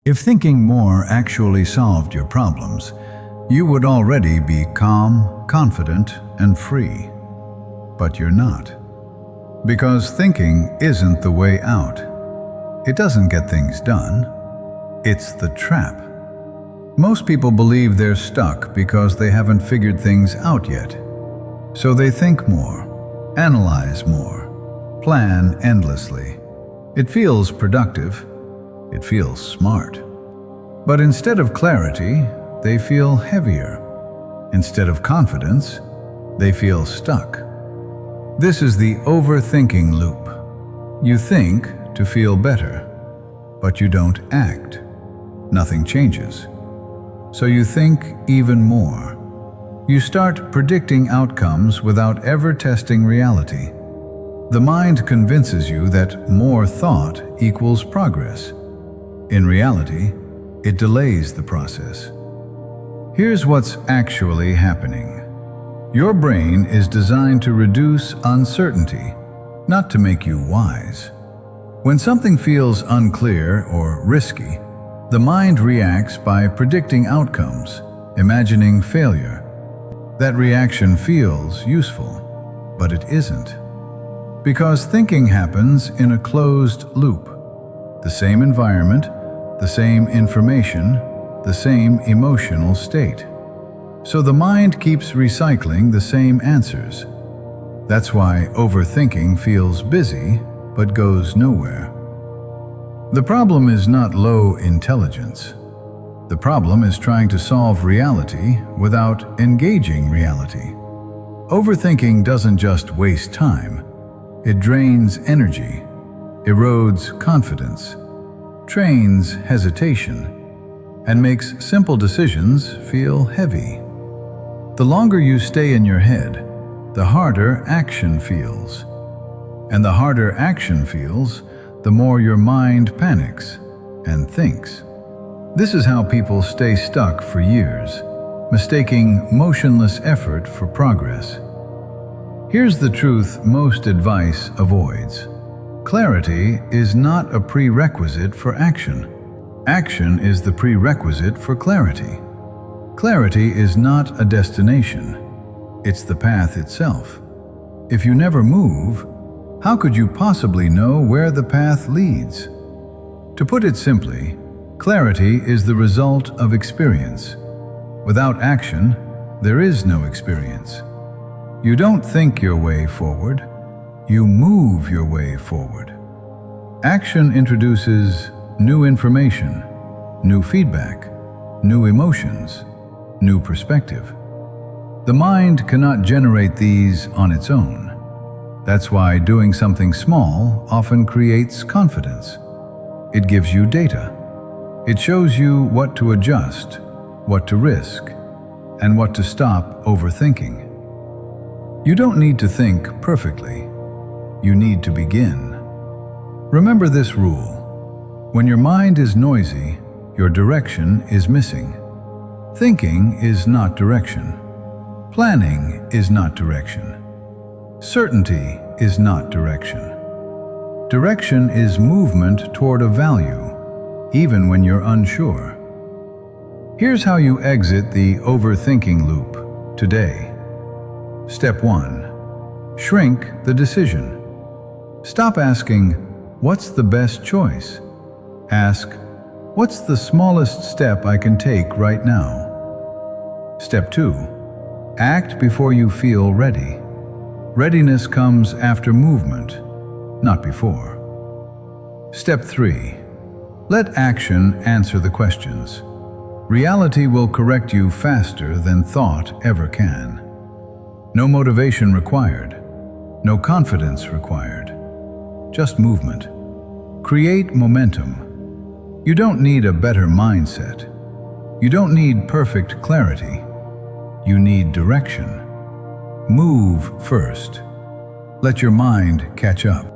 If thinking more actually solved your problems, you would already be calm, confident, and free. But you're not. Because thinking isn't the way out. It doesn't get things done. It's the trap. Most people believe they're stuck because they haven't figured things out yet. So they think more, analyze more, plan endlessly. It feels productive. It feels smart. But instead of clarity, they feel heavier. Instead of confidence, they feel stuck. This is the overthinking loop. You think to feel better, but you don't act. Nothing changes. So you think even more. You start predicting outcomes without ever testing reality. The mind convinces you that more thought equals progress. In reality, it delays the process. Here's what's actually happening. Your brain is designed to reduce uncertainty, not to make you wise. When something feels unclear or risky, the mind reacts by predicting outcomes, imagining failure. That reaction feels useful, but it isn't. Because thinking happens in a closed loop. The same environment, the same information, the same emotional state. So the mind keeps recycling the same answers. That's why overthinking feels busy, but goes nowhere. The problem is not low intelligence. The problem is trying to solve reality without engaging reality. Overthinking doesn't just waste time. It drains energy, erodes confidence, trains hesitation, and makes simple decisions feel heavy. The longer you stay in your head, the harder action feels. And the harder action feels, the more your mind panics and thinks. This is how people stay stuck for years, mistaking motionless effort for progress. Here's the truth most advice avoids. Clarity is not a prerequisite for action. Action is the prerequisite for clarity. Clarity is not a destination. It's the path itself. If you never move, how could you possibly know where the path leads? To put it simply, clarity is the result of experience. Without action, there is no experience. You don't think your way forward. You move your way forward. Action introduces new information, new feedback, new emotions, new perspective. The mind cannot generate these on its own. That's why doing something small often creates confidence. It gives you data. It shows you what to adjust, what to risk, and what to stop overthinking. You don't need to think perfectly. You need to begin. Remember this rule. When your mind is noisy, your direction is missing. Thinking is not direction. Planning is not direction. Certainty is not direction. Direction is movement toward a value, even when you're unsure. Here's how you exit the overthinking loop today. Step 1. Shrink the decision. Stop asking, "What's the best choice?" Ask, "What's the smallest step I can take right now?" Step 2. Act before you feel ready. Readiness comes after movement, not before. Step 3. Let action answer the questions. Reality will correct you faster than thought ever can. No motivation required. No confidence required. Just movement. Create momentum. You don't need a better mindset. You don't need perfect clarity. You need direction. Move first. Let your mind catch up.